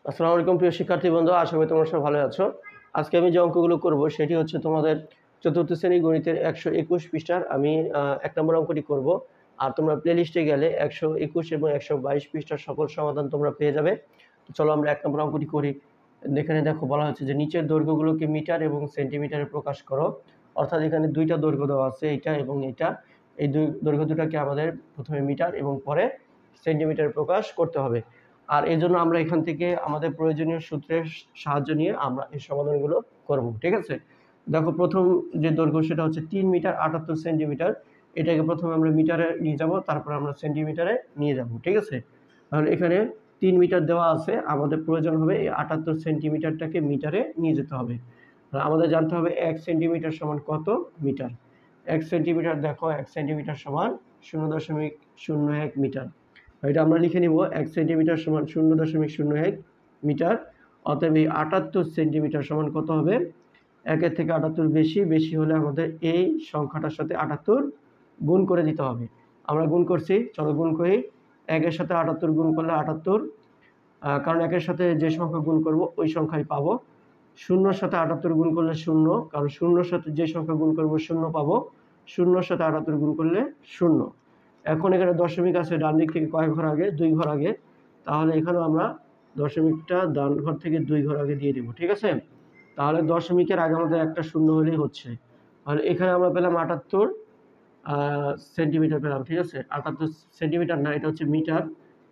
আসসালামু আলাইকুম প্রিয় শিক্ষার্থী বন্ধু, আশা করি তোমরা সব ভালো আছো। আজকে আমি যে অঙ্কগুলো করব সেটি হচ্ছে তোমাদের চতুর্থ শ্রেণী গণিতের 121 পৃষ্ঠার আমি 1 নম্বর অঙ্কটি করব। আর তোমরা প্লেলিস্টে গেলে 121 এবং 122 পৃষ্ঠার সকল সমাধান তোমরা পেয়ে যাবে। তো চলো আমরা 1 নম্বর অঙ্কটি করি। এখানে দেখো বলা হচ্ছে যে নিচের দৈর্ঘ্যগুলোকে মিটার এবং সেন্টিমিটারে প্রকাশ করো। অর্থাৎ এখানে দুইটা দৈর্ঘ্য দেওয়া আছে, এইটা এবং এইটা। এই দুই দৈর্ঘ্য দুটাকে আমাদের প্রথমে মিটার এবং পরে সেন্টিমিটারে প্রকাশ করতে হবে। আর এই জন্য আমরা এখান থেকে আমাদের প্রয়োজনীয় সূত্রের সাহায্য নিয়ে আমরা এই সমাধানগুলো করব। ঠিক আছে, দেখো প্রথম যে দৈর্ঘ্য সেটা হচ্ছে 3 মিটার 78 সেন্টিমিটার। এটাকে প্রথমে আমরা মিটারে নিয়ে যাব, তারপর আমরা সেন্টিমিটারে নিয়ে যাব। ঠিক আছে, তাহলে এখানে 3 মিটার দেওয়া আছে, আমাদের প্রয়োজন হবে এই 78 সেন্টিমিটারটাকে মিটারে নিয়ে যেতে হবে। আমাদের জানতে হবে 1 সেন্টিমিটার সমান কত মিটার। 1 সেন্টিমিটার, দেখো 1 সেন্টিমিটার সমান 0.01 মিটার। এটা আমরা লিখে নিব 1 সেন্টিমিটার সমান 0.01 মিটার। অতএব এই 78 সেন্টিমিটার সমান কত হবে? 1-এর থেকে 78 বেশি হলে আমাদের এই সংখ্যাটার সাথে 78 গুণ করে দিতে হবে। আমরা গুণ করছি, চলো গুণ করি। 1-এর সাথে 78 গুণ করলে 78, কারণ 1-এর সাথে যে সংখ্যা গুণ করব ওই সংখ্যাই পাবো। 0-র সাথে 78 গুণ করলে 0, কারণ 0-র সাথে যে সংখ্যা গুণ করব 0 পাবো। 0-র সাথে 78 গুণ করলে 0। এখন এখানে দশমিক আছে ডান দিক থেকে কয় ঘর আগে? 2 ঘর আগে। তাহলে এখানেও আমরা দশমিকটা ডান ঘর থেকে 2 ঘর আগে দিয়ে দিব। ঠিক আছে, তাহলে দশমিকের আগে আমাদের একটা শূন্য হলেই হচ্ছে। তাহলে এখানে আমরা পেলাম 78 সেন্টিমিটার পেলাম। ঠিক আছে, 78 সেন্টিমিটার না, এটা হচ্ছে মিটার।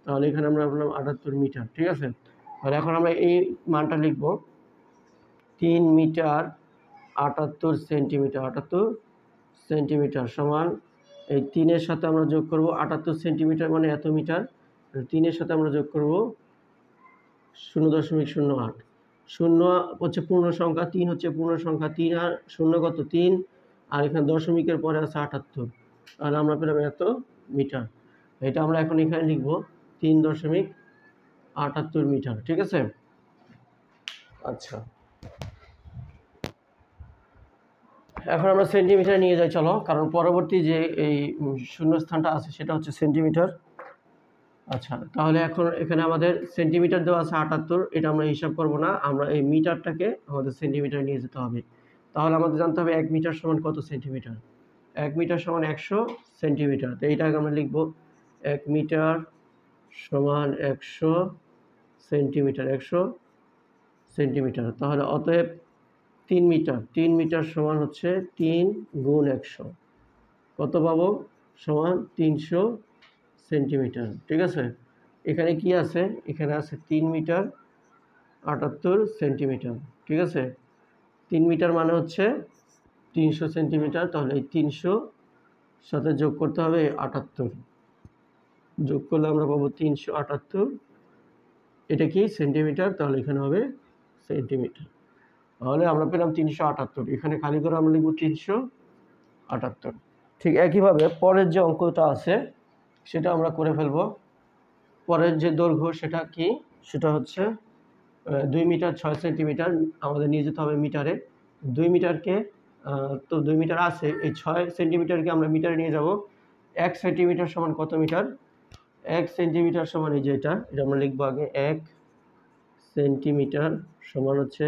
তাহলে এখানে আমরা পেলাম 78 মিটার। ঠিক আছে, তাহলে এখন আমরা এই মানটা লিখব 3 মিটার 78 সেন্টিমিটার। 78 সেন্টিমিটার সমান এই 3-এর সাথে আমরা যোগ করব 78 সেন্টিমিটার মানে এত মিটার। 3-এর সাথে আমরা যোগ করব 0.08। 0 হচ্ছে পূর্ণ সংখ্যা, 3 হচ্ছে পূর্ণ সংখ্যা। 3 আর 0 কত? 3। আর এখানে দশমিকের পরে আছে 78, আর আমরা পেলাম এত মিটার। এটা আমরা এখন এখানে লিখব 3.78 মিটার। ঠিক আছে, আচ্ছা এখন আমরা সেন্টিমিটার নিয়ে যাই চলো, কারণ পরবর্তী যে এই শূন্যস্থানটা আছে সেটা হচ্ছে সেন্টিমিটার। আচ্ছা, তাহলে এখন এখানে আমাদের সেন্টিমিটার দেওয়া আছে 78, এটা আমরা হিসাব করব না, আমরা এই মিটারটাকে আমাদের সেন্টিমিটার নিয়ে যেতে হবে। তাহলে আমাদের জানতে হবে 1 মিটার সমান কত সেন্টিমিটার। 1 মিটার সমান 100 সেন্টিমিটার। তো এইটাকে আমরা লিখব 1 মিটার সমান 100 সেন্টিমিটার। 100 সেন্টিমিটার, তাহলে অতএব 3 মিটার। 3 মিটার সমান হচ্ছে 3 গুণ 100, কত পাবো? সমান 300 সেন্টিমিটার। ঠিক আছে, এখানে কি আছে? এখানে আছে 3 মিটার 78 সেন্টিমিটার। ঠিক আছে, 3 মিটার মানে হচ্ছে 300 সেন্টিমিটার। তাহলে এই 300 সাথে যোগ করতে হবে 78, যোগ করলে আমরা পাবো 378। এটা কি? সেন্টিমিটার। তাহলে এখানে হবে সেন্টিমিটার। তাহলে আমরা পেলাম 378। এখানে খালি করে আমরা লিখব 378। ঠিক একইভাবে পরের যে অঙ্কটা আছে সেটা আমরা করে ফেলব। পরের যে দৈর্ঘ্য সেটা কি? সেটা হচ্ছে 2 মিটার 6 সেন্টিমিটার। আমাদের নিয়ে যেতে হবে মিটারে। 2 মিটারকে তো 2 মিটার আছে, এই 6 সেন্টিমিটারকে আমরা মিটারে নিয়ে যাব। 1 সেন্টিমিটার সমান কত মিটার? 1 সেন্টিমিটার সমান এই যে এটা আমরা লিখবো আগে। 1 সেন্টিমিটার সমান হচ্ছে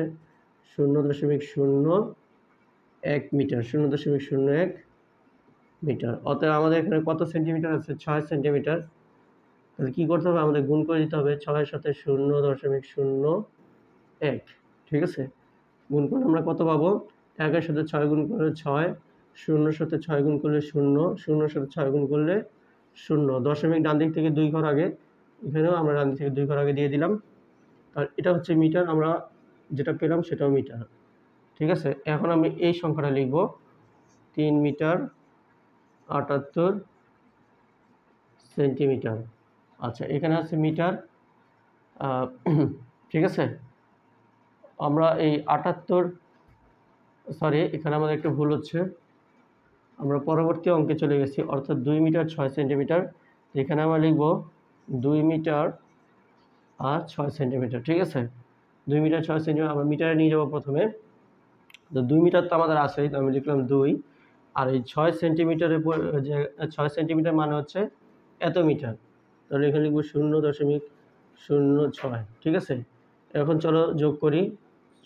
0.01 মিটার। 0.01 মিটার। অতএব আমাদের এখানে কত সেন্টিমিটার আছে? 6 সেন্টিমিটার। তাহলে কী করতে হবে? আমাদের গুণ করে দিতে হবে 6-এর সাথে 0.01। ঠিক আছে, গুণ করলে আমরা কত পাবো? 1-এর সাথে 6 গুণ করলে 6, 0-র সাথে 6 গুণ করলে 0, 0-র সাথে 6 গুণ করলে 0। দশমিক ডান দিক থেকে 2 ঘর আগে, এখানেও আমরা ডান দিক থেকে 2 ঘর আগে দিয়ে দিলাম। আর এটা হচ্ছে মিটার, আমরা যেটা পেলাম সেটাও মিটার। ঠিক আছে, এখন আমি এই সংখ্যাটা লিখব 3 মিটার 78 সেন্টিমিটার। আচ্ছা, এখানে আছে মিটার। ঠিক আছে, আমরা এই 78, সরি এখানে আমাদের একটু ভুল হচ্ছে, আমরা পরবর্তী অঙ্কে চলে গেছি, অর্থাৎ 2 মিটার 6 সেন্টিমিটার। এখানে আমরা লিখব 2 মিটার আর 6 সেন্টিমিটার। ঠিক আছে, 2 মিটার 6 সেন্টিমিটার আমরা মিটারে নিয়ে যাব প্রথমে। তো 2 মিটার তো আমাদের আছেই, তো আমি লিখলাম 2। আর এই 6 সেন্টিমিটারের যে 6 সেন্টিমিটার মানে হচ্ছে এত মিটার। তাহলে এখানে লিখব 0.06। ঠিক আছে, এখন চলো যোগ করি।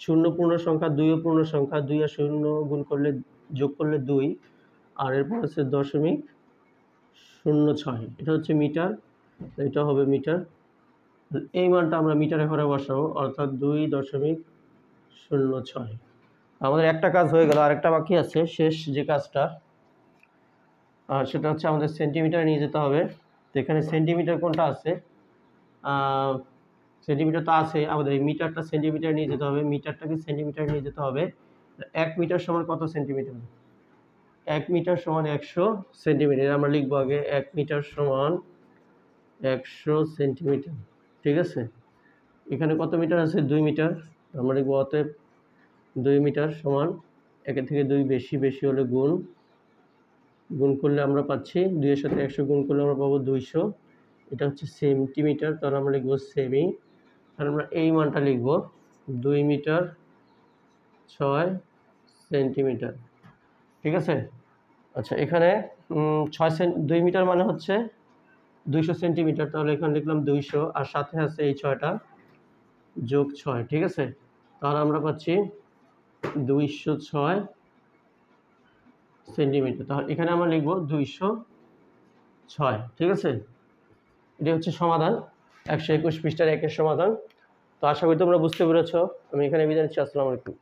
0 পূর্ণ সংখ্যা, 2 ও পূর্ণ সংখ্যা, 2 আর 0 গুণ করলে যোগ করলে 2, আর এরপর হচ্ছে 0.06, এটা হচ্ছে মিটার, এটা হবে মিটার। এই মানটা আমরা মিটারে করে বসাবো, অর্থাৎ 2.06। আমাদের একটা কাজ হয়ে গেল, আরেকটা বাকি আছে শেষ যে কাজটা, সেটা হচ্ছে আমাদের সেন্টিমিটারে নিয়ে যেতে হবে। তো এখানে সেন্টিমিটার কোনটা আছে, সেন্টিমিটার তো আছে, আমাদের এই মিটারটা সেন্টিমিটার নিয়ে যেতে হবে, মিটারটাকে সেন্টিমিটার নিয়ে যেতে হবে। 1 মিটার সমান কত সেন্টিমিটার? 1 মিটার সমান 100 সেন্টিমিটার। আমরা লিখবো আগে 1 মিটার সমান 100 সেন্টিমিটার, ঠিক আছে। এখানে কত মিটার আছে? 2 মিটার। আমরা লিখবো অতএব 2 মিটার সমান, 1 থেকে 2 বেশি, বেশি হলে গুণ, গুণ করলে আমরা পাচ্ছি 2 এর সাথে 100 গুণ করলে আমরা পাবো 200। এটা হচ্ছে সেন্টিমিটার, তাহলে আমরা লিখবো সেমি। তাহলে আমরা এই মানটা লিখবো 2 মিটার 6 সেন্টিমিটার, ঠিক আছে। আচ্ছা, এখানে 2 মিটার মানে হচ্ছে 200 সেন্টিমিটার, তাহলে এখানে লিখলাম 200, আর সাথে আছে এই 6টা যোগ 6, ঠিক আছে। তাহলে আমরা পাচ্ছি 206 সেন্টিমিটার। তাহলে এখানে আমরা লিখবো 206, ঠিক আছে। এটি হচ্ছে সমাধান, 121 পৃষ্ঠার 1-এর সমাধান। তো আশা করি তোমরা বুঝতে পেরেছো। আমি এখানে বিদায় নিচ্ছি। আসসালামু আলাইকুম।